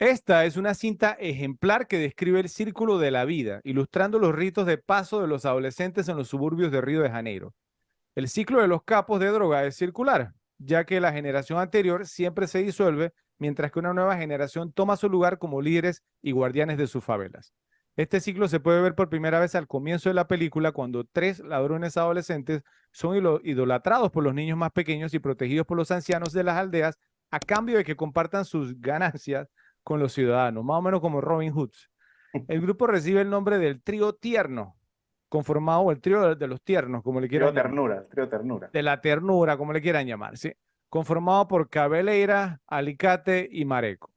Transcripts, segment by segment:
Esta es una cinta ejemplar que describe el círculo de la vida, ilustrando los ritos de paso de los adolescentes en los suburbios de Río de Janeiro. El ciclo de los capos de droga es circular, ya que la generación anterior siempre se disuelve, mientras que una nueva generación toma su lugar como líderes y guardianes de sus favelas. Este ciclo se puede ver por primera vez al comienzo de la película cuando tres ladrones adolescentes son idolatrados por los niños más pequeños y protegidos por los ancianos de las aldeas a cambio de que compartan sus ganancias con los ciudadanos, más o menos como Robin Hood. El grupo recibe el nombre del trío tierno, conformado, o el trío de los tiernos, como le quieran llamar, Trío Ternura. de la ternura, como le quieran llamar, ¿sí? Conformado por Cabeleira, Alicate y Mareco,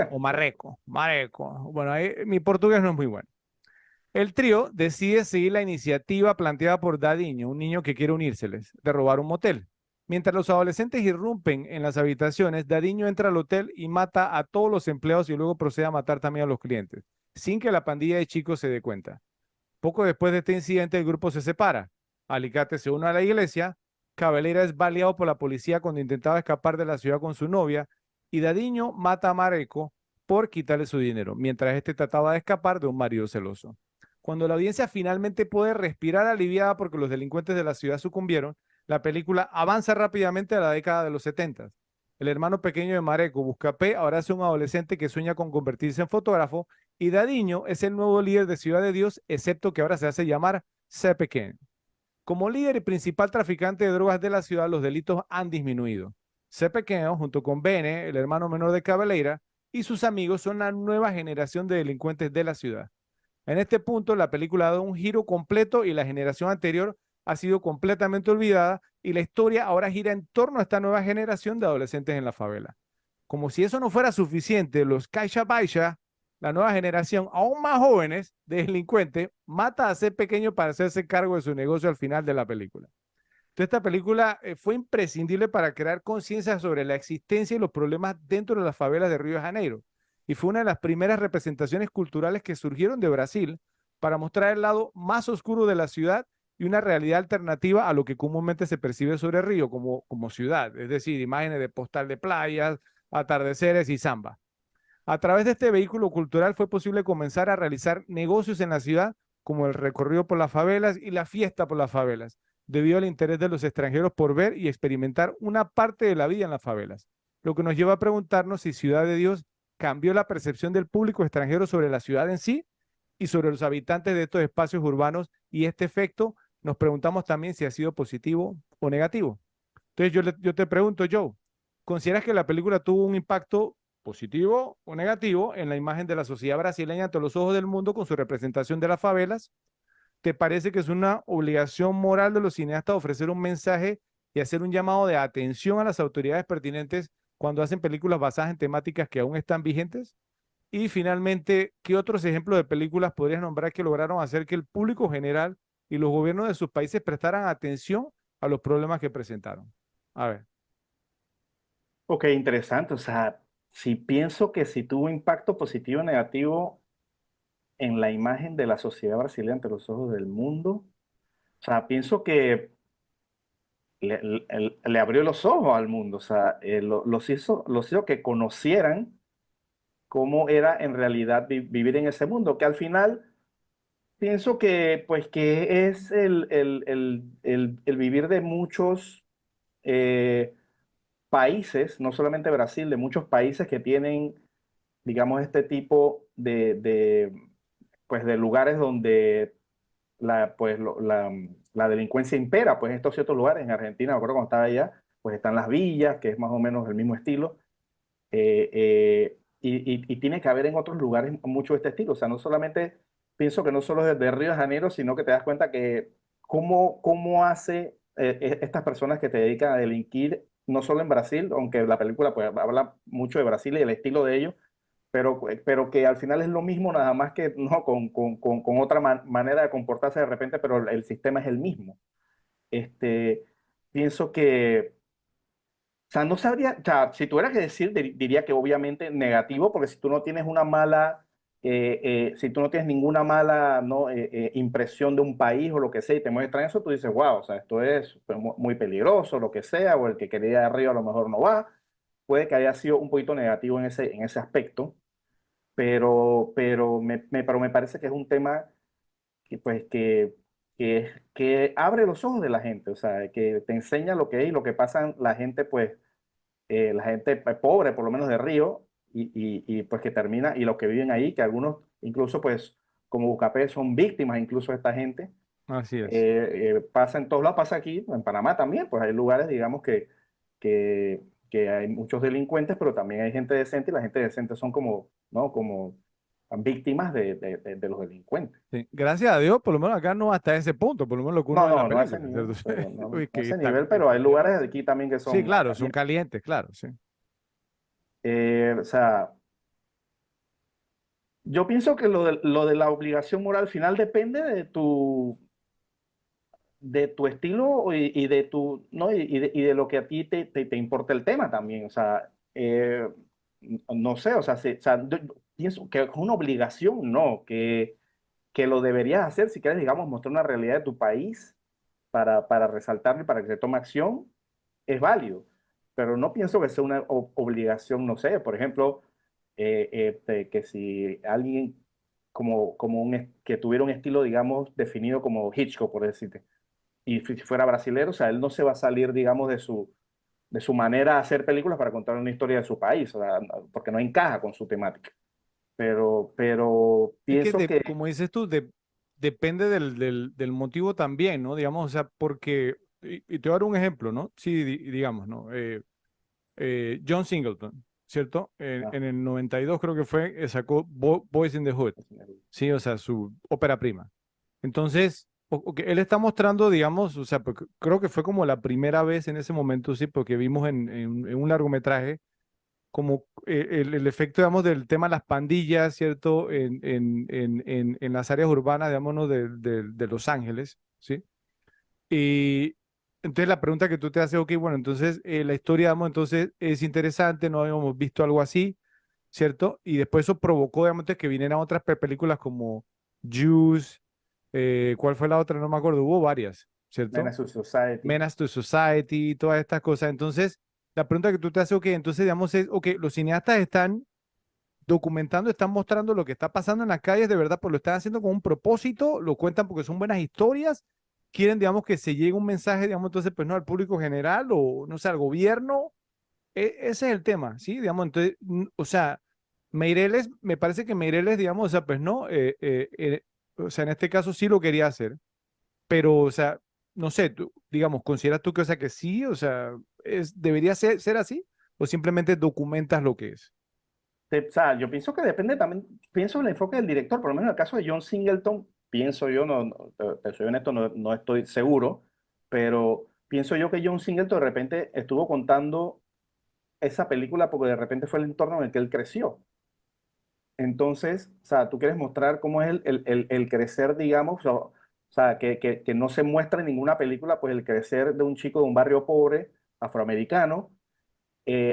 o Marreco, Mareco. Bueno, ahí, mi portugués no es muy bueno. El trío decide seguir la iniciativa planteada por Dadiño, un niño que quiere unírseles, de robar un motel. Mientras los adolescentes irrumpen en las habitaciones, Dadiño entra al hotel y mata a todos los empleados y luego procede a matar también a los clientes, sin que la pandilla de chicos se dé cuenta. Poco después de este incidente, el grupo se separa. Alicate se une a la iglesia, Cabelera es baleado por la policía cuando intentaba escapar de la ciudad con su novia y Dadiño mata a Mareco por quitarle su dinero, mientras este trataba de escapar de un marido celoso. Cuando la audiencia finalmente puede respirar aliviada porque los delincuentes de la ciudad sucumbieron, la película avanza rápidamente a la década de los 70. El hermano pequeño de Mareco, Buscapé, ahora es un adolescente que sueña con convertirse en fotógrafo y Dadiño es el nuevo líder de Ciudad de Dios, excepto que ahora se hace llamar Sepequén. Como líder y principal traficante de drogas de la ciudad, los delitos han disminuido. Sepequén, junto con Bene, el hermano menor de Cabeleira, y sus amigos son la nueva generación de delincuentes de la ciudad. En este punto, la película ha dado un giro completo y la generación anterior ha sido completamente olvidada y la historia ahora gira en torno a esta nueva generación de adolescentes en la favela. Como si eso no fuera suficiente, los Caixa Baixa, la nueva generación, aún más jóvenes de delincuentes, mata a ser pequeño para hacerse cargo de su negocio al final de la película. Entonces, esta película fue imprescindible para crear conciencia sobre la existencia y los problemas dentro de las favelas de Río de Janeiro. Y fue una de las primeras representaciones culturales que surgieron de Brasil para mostrar el lado más oscuro de la ciudad y una realidad alternativa a lo que comúnmente se percibe sobre Río como ciudad, es decir, imágenes de postal de playas, atardeceres y samba. A través de este vehículo cultural fue posible comenzar a realizar negocios en la ciudad, como el recorrido por las favelas y la fiesta por las favelas, debido al interés de los extranjeros por ver y experimentar una parte de la vida en las favelas. Lo que nos lleva a preguntarnos si Ciudad de Dios cambió la percepción del público extranjero sobre la ciudad en sí y sobre los habitantes de estos espacios urbanos, y este efecto nos preguntamos también si ha sido positivo o negativo. Entonces yo te pregunto, Joe, ¿consideras que la película tuvo un impacto positivo o negativo en la imagen de la sociedad brasileña ante los ojos del mundo con su representación de las favelas? ¿Te parece que es una obligación moral de los cineastas ofrecer un mensaje y hacer un llamado de atención a las autoridades pertinentes cuando hacen películas basadas en temáticas que aún están vigentes? Y finalmente, ¿qué otros ejemplos de películas podrías nombrar que lograron hacer que el público general y los gobiernos de sus países prestaran atención a los problemas que presentaron? A ver. Ok, interesante. O sea, si pienso que si tuvo impacto positivo o negativo en la imagen de la sociedad brasileña ante los ojos del mundo, o sea, pienso que le abrió los ojos al mundo, o sea, los hizo que conocieran cómo era en realidad vivir en ese mundo, que al final pienso que, pues, que es el vivir de muchos eh, países, no solamente Brasil, de muchos países que tienen, digamos, este tipo pues, de lugares donde la delincuencia impera, pues en estos ciertos lugares, en Argentina, me acuerdo cuando estaba allá, pues están las villas, que es más o menos el mismo estilo, y tiene que haber en otros lugares mucho de este estilo, o sea, no solamente, pienso que no solo desde Río de Janeiro, sino que te das cuenta que cómo hace estas personas que te dedican a delinquir, no solo en Brasil, aunque la película pues habla mucho de Brasil y el estilo de ellos, pero que al final es lo mismo, nada más que no con otra manera de comportarse de repente, pero el sistema es el mismo. Este, pienso que, o sea, no sabría, o sea, si tuviera que decir, diría que obviamente negativo, porque si tú no tienes una mala, si tú no tienes ninguna mala, ¿no? Impresión de un país o lo que sea y te muestran eso, tú dices, wow, o sea, esto es pues, muy peligroso, lo que sea, o el que quería ir arriba a lo mejor no va. Puede que haya sido un poquito negativo en ese aspecto. pero me parece que es un tema que, pues, que abre los ojos de la gente, o sea, que te enseña lo que es y lo que pasa la gente, pues, la gente pobre, por lo menos de Río, pues que termina, y los que viven ahí, que algunos incluso, pues, como Bucapé, son víctimas incluso de esta gente. Así es. Pasa en todos lados, pasa aquí, en Panamá también, pues hay lugares, digamos, que, que hay muchos delincuentes, pero también hay gente decente, y la gente decente son como, ¿no? Como víctimas de los delincuentes. Sí. Gracias a Dios, por lo menos acá no hasta ese punto, por lo menos lo que uno No, ve en la no, no a ese película, nivel, ¿cierto? pero no, Uy, no a que ese está, nivel, pero hay lugares aquí también que sí, son claro, son calientes. calientes, claro, sí. O sea, yo pienso que lo de la obligación moral al final depende de tu estilo y de tu, ¿no? Y de lo que a ti te importa el tema también. O sea, no sé, o sea, o sea, yo pienso que es una obligación, no, que lo deberías hacer si quieres, digamos, mostrar una realidad de tu país para resaltarlo y para que se tome acción, es válido. Pero no pienso que sea una obligación, no sé, por ejemplo, que si alguien que tuviera un estilo, digamos, definido como Hitchcock, por decirte, y si fuera brasilero, o sea, él no se va a salir, digamos, de su manera de hacer películas para contar una historia de su país, o sea, porque no encaja con su temática. Pero Es que, pienso que, como dices tú, depende del motivo también, ¿no? Digamos, o sea, porque, y te voy a dar un ejemplo, ¿no? Sí, digamos, ¿no? John Singleton, ¿cierto? ah, En el 92 creo que fue, sacó Boys in the Hood, sí, o sea, su ópera prima. Entonces, ok, él está mostrando, digamos, o sea, porque creo que fue como la primera vez en ese momento, sí, porque vimos en un largometraje como el efecto, digamos, del tema de las pandillas, ¿cierto? En las áreas urbanas, digamos, ¿no? de Los Ángeles, ¿sí? Y entonces la pregunta que tú te haces, ok, bueno, entonces la historia, digamos, entonces es interesante, no habíamos visto algo así, ¿cierto? Y después eso provocó, digamos, que vinieran otras películas como Juice, ¿cuál fue la otra? No me acuerdo, hubo varias, ¿cierto? Menace Society. Menace to Society, todas estas cosas. Entonces, la pregunta que tú te haces, ok, entonces, digamos, es, ok, los cineastas están documentando, están mostrando lo que está pasando en las calles de verdad, pues lo están haciendo con un propósito, lo cuentan porque son buenas historias, quieren, digamos, que se llegue un mensaje, digamos, entonces, pues no al público general o, no sé, al gobierno. Ese es el tema, ¿sí? Digamos, entonces, o sea, Meireles, me parece que Meireles, digamos, o sea, pues no, o sea, en este caso sí lo quería hacer, pero, o sea, no sé, tú, digamos, ¿consideras tú que, o sea, que sí, o sea, debería ser así o simplemente documentas lo que es? O sea, yo pienso que depende también, pienso en el enfoque del director, por lo menos en el caso de John Singleton, pienso yo, te soy honesto, no estoy seguro, pero pienso yo que John Singleton de repente estuvo contando esa película porque de repente fue el entorno en el que él creció. Entonces, o sea, tú quieres mostrar cómo es el crecer, digamos, o sea, que no se muestra en ninguna película, pues el crecer de un chico de un barrio pobre afroamericano,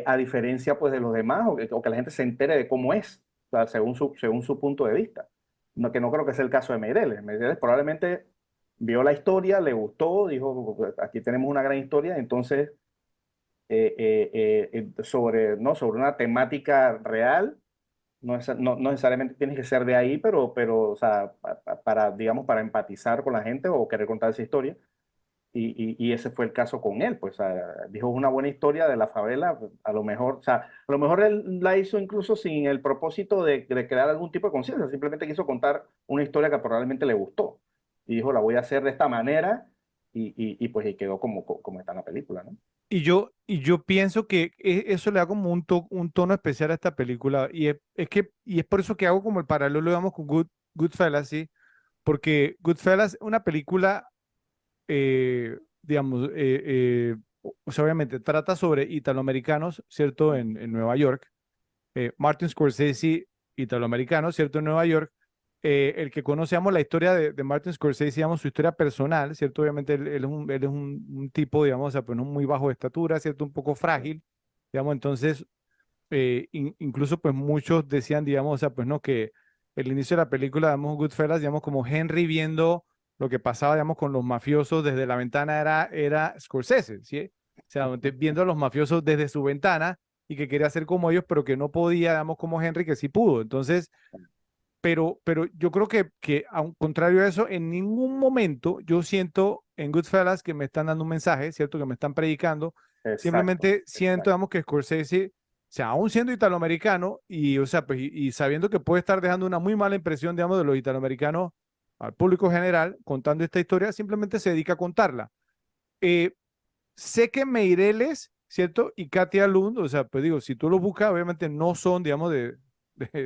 a diferencia pues de los demás, o que la gente se entere de cómo es, o sea, según su punto de vista. No, que no creo que sea el caso de Meireles. Meireles probablemente vio la historia, le gustó, dijo, aquí tenemos una gran historia, entonces sobre, ¿no? sobre una temática real, no necesariamente tienes que ser de ahí, pero o sea, para, digamos, para empatizar con la gente o querer contar esa historia. Y ese fue el caso con él, pues dijo una buena historia de la favela, a lo mejor, o sea, a lo mejor él la hizo incluso sin el propósito de crear algún tipo de conciencia, simplemente quiso contar una historia que probablemente le gustó. Y dijo, la voy a hacer de esta manera, pues y quedó como está en la película, ¿no? Y yo pienso que eso le da como un tono especial a esta película. Y es por eso que hago como el paralelo, digamos, con Goodfellas, ¿sí? Porque Goodfellas es una película, digamos, o sea, obviamente trata sobre italoamericanos, ¿cierto? En Nueva York. Martin Scorsese, italoamericano, ¿cierto? En Nueva York. El que conocemos la historia de Martin Scorsese, digamos, su historia personal, ¿cierto? Obviamente él es un tipo, digamos, o sea, pues no muy bajo de estatura, ¿cierto? Un poco frágil, digamos, entonces, incluso pues muchos decían, digamos, o sea, pues no, que el inicio de la película, digamos, Goodfellas, digamos, como Henry viendo lo que pasaba, digamos, con los mafiosos desde la ventana era Scorsese, ¿sí? O sea, viendo a los mafiosos desde su ventana y que quería ser como ellos, pero que no podía, digamos, como Henry, que sí pudo. Entonces, pero yo creo que a un contrario de eso, en ningún momento yo siento en Goodfellas que me están dando un mensaje, ¿cierto? Que me están predicando. Exacto, Simplemente siento, exacto. digamos, que Scorsese, o sea, aún siendo italoamericano y, o sea, pues, y sabiendo que puede estar dejando una muy mala impresión, digamos, de los italoamericanos al público general, contando esta historia, simplemente se dedica a contarla. Eh, Sé que Meireles, ¿cierto? Y Katia Lund, o sea, pues digo, si tú los buscas, obviamente no son, digamos, de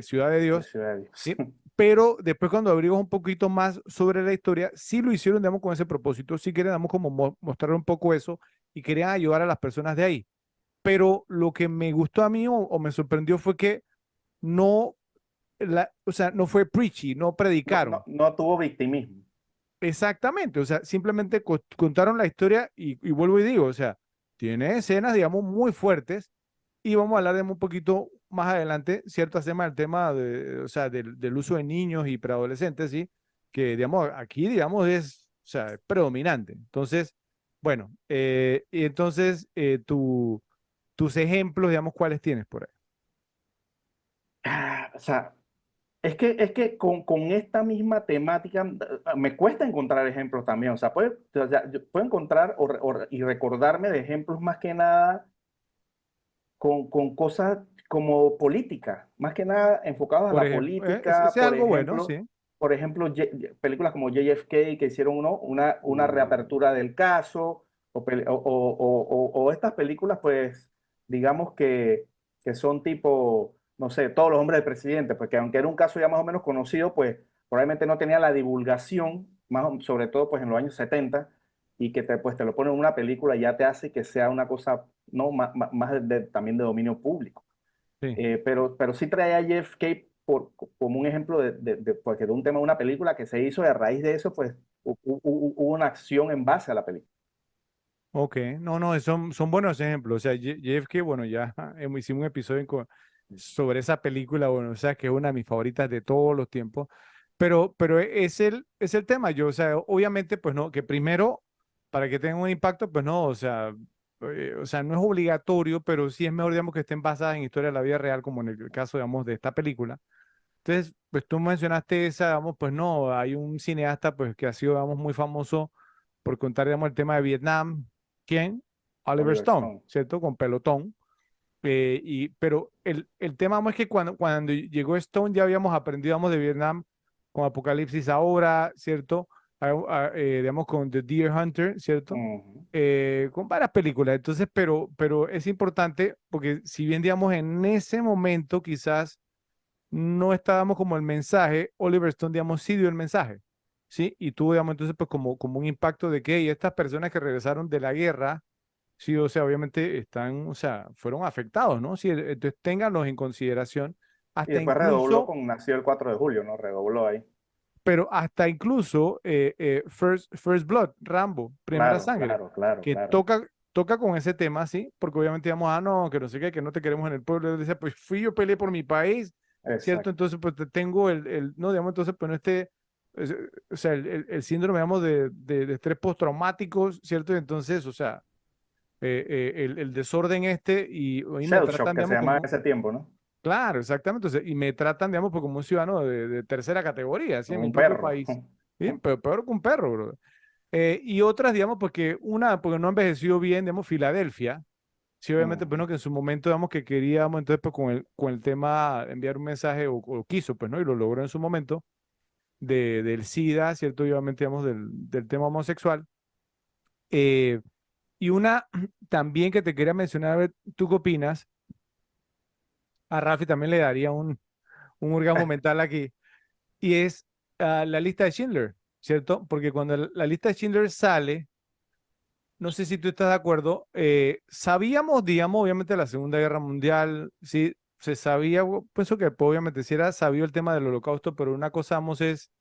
Ciudad de De Dios, Ciudad de Dios. ¿sí? Pero después cuando averiguas un poquito más sobre la historia, sí lo hicieron, digamos, con ese propósito, sí querían, digamos, como mostrar un poco eso y querían ayudar a las personas de ahí. Pero lo que me gustó a mí o me sorprendió fue que no, o sea, no fue preachy, no No, no, predicaron. no tuvo victimismo. Exactamente, o sea, simplemente contaron la historia y vuelvo y digo, o sea, tiene escenas, digamos, muy fuertes y vamos a hablar de un poquito más adelante ciertos temas, el tema de, o sea, del uso de niños y preadolescentes, ¿sí? Que, digamos, aquí, digamos, es, o sea, es predominante. Entonces, bueno, y entonces, tus ejemplos, digamos, ¿cuáles tienes por ahí? O sea, es que con esta misma temática me cuesta encontrar ejemplos también. O sea, yo puedo encontrar y recordarme de ejemplos más que nada con cosas como política, más que nada enfocados a Por la ejemplo, política, ese es algo bueno, sí. por ejemplo, películas como JFK que hicieron una Uh, reapertura del caso, o estas películas, pues, digamos que son tipo, no sé, Todos los hombres del presidente, porque aunque era un caso ya más o menos conocido, pues probablemente no tenía la divulgación, sobre todo pues en los años 70 y que pues, te lo ponen en una película y ya te hace que sea una cosa no más también de dominio público. sí. Pero sí trae a Jeff Cape como un ejemplo porque de un tema de una película que se hizo y a raíz de eso, pues hubo una acción en base a la película. Ok, no, no, son buenos ejemplos. O sea, JFK, bueno, ya hicimos un episodio sobre esa película, bueno, o sea, que es una de mis favoritas de todos los tiempos. Pero es el tema. Yo, o sea, obviamente, pues no, que primero, para que tenga un impacto, pues no, o sea, no es obligatorio, pero sí es mejor, digamos, que estén basadas en historia de la vida real, como en el caso, digamos, de esta película. Entonces, pues tú mencionaste esa, digamos, pues no, hay un cineasta, pues, que ha sido, digamos, muy famoso por contar, digamos, el tema de Vietnam. ¿Quién? Oliver Oliver Stone, Stone. ¿cierto? Con Pelotón. Pero el tema vamos, es que cuando llegó Stone ya habíamos aprendido, digamos, de Vietnam con Apocalipsis ahora, ¿cierto? Digamos, con The Deer Hunter, ¿cierto? Ujú. Con varias películas. Entonces, pero es importante porque si bien, digamos, en ese momento quizás no estábamos como el mensaje, Oliver Stone, digamos, sí dio el mensaje, ¿sí? Y tuvo, digamos, entonces, pues como un impacto de que y estas personas que regresaron de la guerra, sí, o sea, obviamente están, o sea, fueron afectados, ¿no? Sí, entonces ténganlos en consideración, Y hasta después redobló incluso, con Nació el 4 de julio, ¿no? Redobló ahí. pero hasta incluso First Blood, Rambo, Primera Claro, Sangre, claro, claro, que claro. toca con ese tema, ¿sí? Porque obviamente digamos, no, que no sé qué, que no te queremos en el pueblo. Él decía, pues fui yo peleé por mi país, ¿cierto? Exacto. Entonces, pues tengo no, digamos, entonces, pues no es- o sea, el síndrome, digamos, de estrés postraumático, ¿cierto? Y entonces, o sea, el desorden y me Shell Shock, tratan, que se digamos, llamaba en como, ese tiempo, ¿no? claro, exactamente, o sea, y me tratan, digamos, pues, como un ciudadano de tercera categoría, ¿sí? En Como mi un propio perro. país. Bien, pero peor que un perro, bro. Y otras, digamos, porque no ha envejecido bien, digamos, Filadelfia. Sí, obviamente, pues Ujú. no, que en su momento, digamos, que queríamos, entonces, pues con el tema, enviar un mensaje, o quiso, pues, ¿no? Y lo logró en su momento, del SIDA, ¿cierto? Y obviamente, digamos, del tema homosexual. Eh, y una también que te quería mencionar, a ver, ¿tú qué opinas? A Rafi también le daría un orgasmo mental aquí. Y es la lista de Schindler, ¿cierto? Porque cuando la lista de Schindler sale, no sé si tú estás de acuerdo. Sabíamos, digamos, obviamente la Segunda Guerra Mundial, sí, se sabía, pienso que pues, obviamente sí era sabido el tema del holocausto, pero una cosa, vamos, es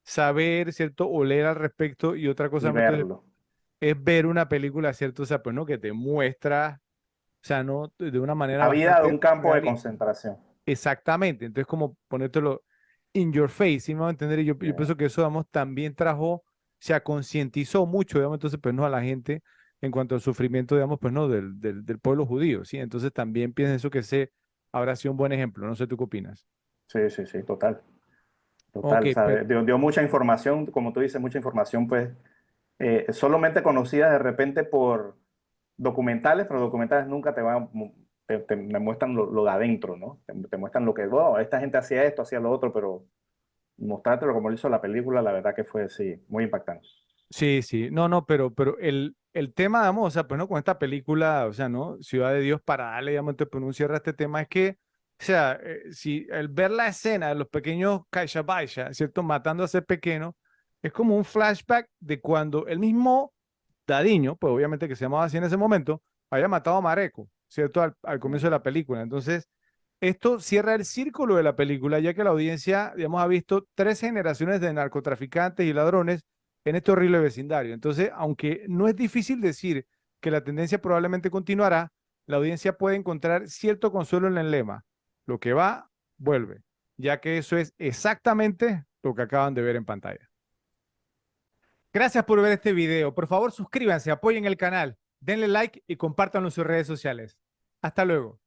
saber, ¿cierto? O leer al respecto y otra cosa, Y vamos, entonces, verlo. es ver una película, ¿cierto? O sea, pues no, que te muestra, o sea, no, de una manera La vida de bastante un campo de realista. concentración. Exactamente, entonces como ponértelo in your face, ¿sí me va a entender? Y yo Yeah. pienso que eso, digamos, también trajo, se concientizó mucho, digamos, entonces, pues no a la gente en cuanto al sufrimiento, digamos, pues no, del pueblo judío, ¿sí? Entonces también pienso que ese habrá sido un buen ejemplo. No sé tú qué opinas. Sí, sí, sí, total, Ok, total. O sea, dio mucha información, como tú dices, mucha información, pues, solamente conocida de repente por documentales, pero documentales nunca te van, me muestran lo de adentro, ¿no? Te muestran lo que, oh, esta gente hacía esto, hacía lo otro, pero mostrártelo como lo hizo la película, la verdad que fue, sí, muy impactante. sí, sí, no, no, pero el tema, digamos, o sea, pues no, con esta película, o sea, ¿no? Ciudad de Dios, para darle, digamos, pues, un cierre a este tema, es que, o sea, si el ver la escena de los pequeños Caixa Baisha, ¿cierto? Matando a ese pequeño, es como un flashback de cuando el mismo Dadiño, pues obviamente que se llamaba así en ese momento, había matado a Mareco, ¿cierto? Al comienzo de la película. Entonces, esto cierra el círculo de la película, ya que la audiencia, digamos, ha visto tres generaciones de narcotraficantes y ladrones en este horrible vecindario. Entonces, aunque no es difícil decir que la tendencia probablemente continuará, la audiencia puede encontrar cierto consuelo en el lema. Lo que va, vuelve, ya que eso es exactamente lo que acaban de ver en pantalla. Gracias por ver este video. Por favor, suscríbanse, apoyen el canal, denle like y compártanlo en sus redes sociales. Hasta luego.